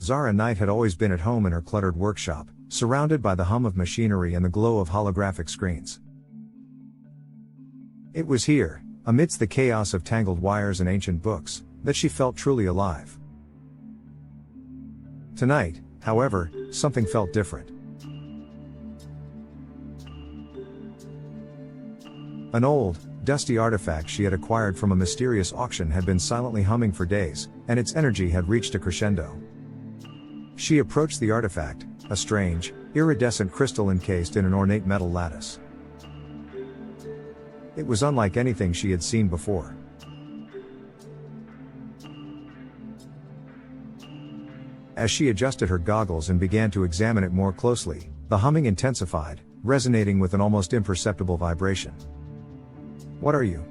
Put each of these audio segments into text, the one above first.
Zara Knight had always been at home in her cluttered workshop, surrounded by the hum of machinery and the glow of holographic screens. It was here, amidst the chaos of tangled wires and ancient books, that she felt truly alive. Tonight, however, something felt different. An old, dusty artifact she had acquired from a mysterious auction had been silently humming for days, and its energy had reached a crescendo. She approached the artifact, a strange, iridescent crystal encased in an ornate metal lattice. It was unlike anything she had seen before. As she adjusted her goggles and began to examine it more closely, the humming intensified, resonating with an almost imperceptible vibration. "What are you?"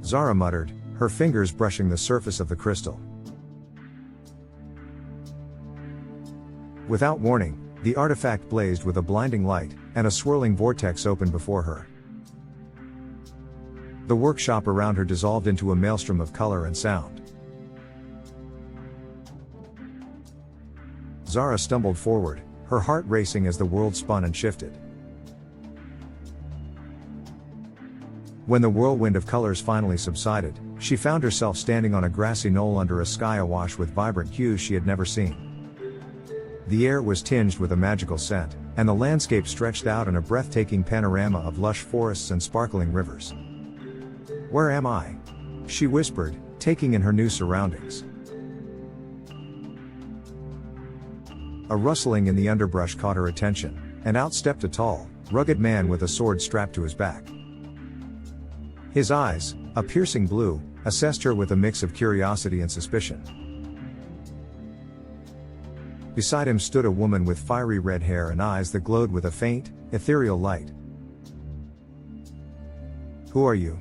Zara muttered, her fingers brushing the surface of the crystal. Without warning, the artifact blazed with a blinding light, and a swirling vortex opened before her. The workshop around her dissolved into a maelstrom of color and sound. Zara stumbled forward, her heart racing as the world spun and shifted. When the whirlwind of colors finally subsided, she found herself standing on a grassy knoll under a sky awash with vibrant hues she had never seen. The air was tinged with a magical scent, and the landscape stretched out in a breathtaking panorama of lush forests and sparkling rivers. "Where am I?" she whispered, taking in her new surroundings. A rustling in the underbrush caught her attention, and out stepped a tall, rugged man with a sword strapped to his back. His eyes, a piercing blue, assessed her with a mix of curiosity and suspicion. Beside him stood a woman with fiery red hair and eyes that glowed with a faint, ethereal light. "Who are you?"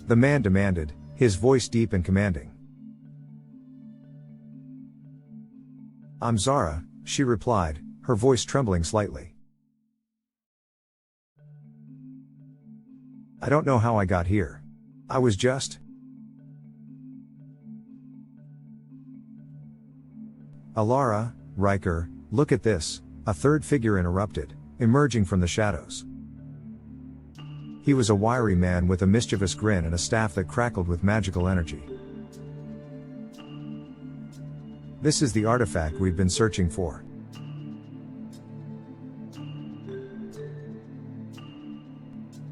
the man demanded, his voice deep and commanding. "I'm Zara," she replied, her voice trembling slightly. "I don't know how I got here. I was just..." "Alara, Riker, look at this," a third figure interrupted, emerging from the shadows. He was a wiry man with a mischievous grin and a staff that crackled with magical energy. "This is the artifact we've been searching for."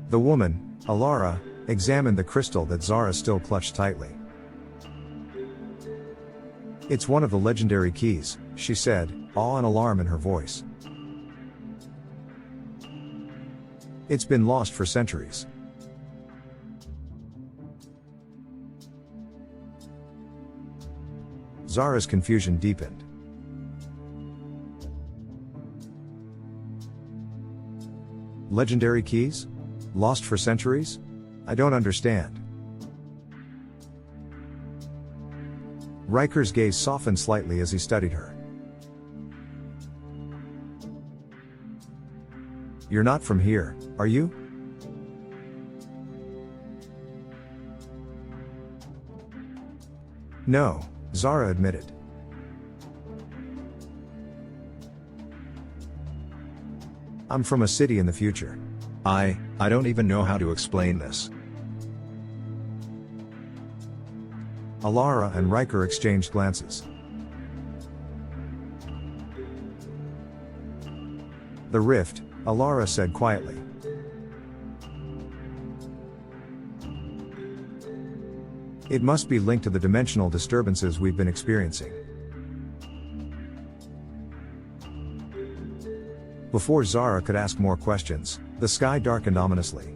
The woman, Alara, examined the crystal that Zara still clutched tightly. "It's one of the legendary keys," she said, awe and alarm in her voice. "It's been lost for centuries." Zara's confusion deepened. "Legendary keys? Lost for centuries? I don't understand." Riker's gaze softened slightly as he studied her. "You're not from here, are you?" "No," Zara admitted. "I'm from a city in the future. I don't even know how to explain this." Alara and Riker exchanged glances. "The rift," Alara said quietly. "It must be linked to the dimensional disturbances we've been experiencing." Before Zara could ask more questions, the sky darkened ominously.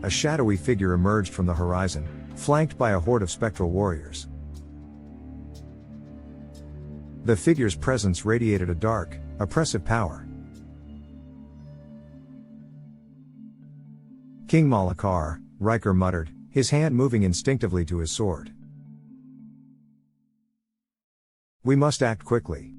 A shadowy figure emerged from the horizon, flanked by a horde of spectral warriors. The figure's presence radiated a dark, oppressive power. "King Malakar," Riker muttered, his hand moving instinctively to his sword. "We must act quickly."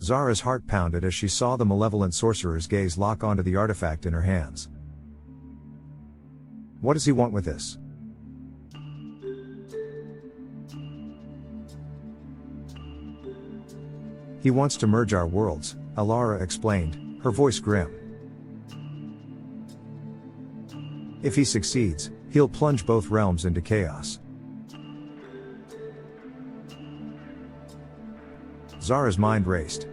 Zara's heart pounded as she saw the malevolent sorcerer's gaze lock onto the artifact in her hands. What does he want with this? He wants to merge our worlds, Alara explained, her voice grim. If he succeeds, he'll plunge both realms into chaos. Zara's mind raced.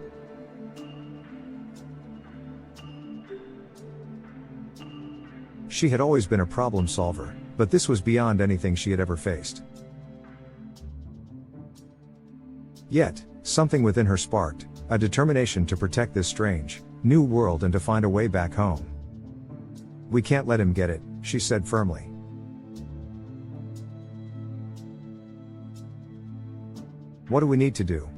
She had always been a problem solver, but this was beyond anything she had ever faced. Yet, something within her sparked, a determination to protect this strange, new world and to find a way back home. We can't let him get it, she said firmly. What do we need to do?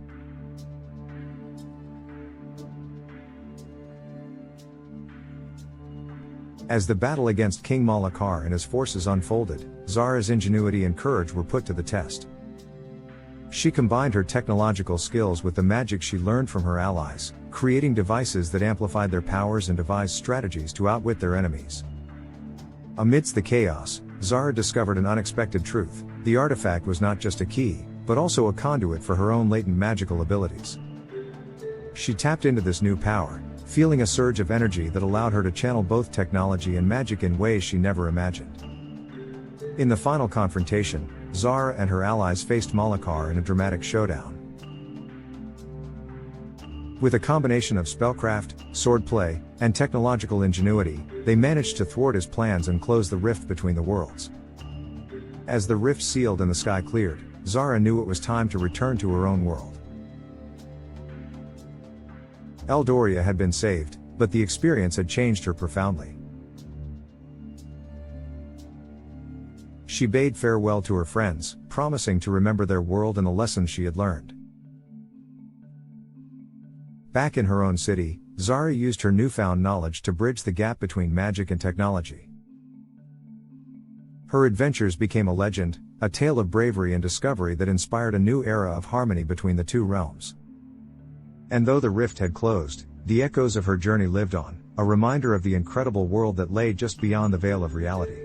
As the battle against King Malakar and his forces unfolded, Zara's ingenuity and courage were put to the test. She combined her technological skills with the magic she learned from her allies, creating devices that amplified their powers and devised strategies to outwit their enemies. Amidst the chaos, Zara discovered an unexpected truth: the artifact was not just a key, but also a conduit for her own latent magical abilities. She tapped into this new power, feeling a surge of energy that allowed her to channel both technology and magic in ways she never imagined. In the final confrontation, Zara and her allies faced Malakar in a dramatic showdown. With a combination of spellcraft, swordplay, and technological ingenuity, they managed to thwart his plans and close the rift between the worlds. As the rift sealed and the sky cleared, Zara knew it was time to return to her own world. Eldoria had been saved, but the experience had changed her profoundly. She bade farewell to her friends, promising to remember their world and the lessons she had learned. Back in her own city, Zara used her newfound knowledge to bridge the gap between magic and technology. Her adventures became a legend, a tale of bravery and discovery that inspired a new era of harmony between the two realms. And though the rift had closed, the echoes of her journey lived on, a reminder of the incredible world that lay just beyond the veil of reality.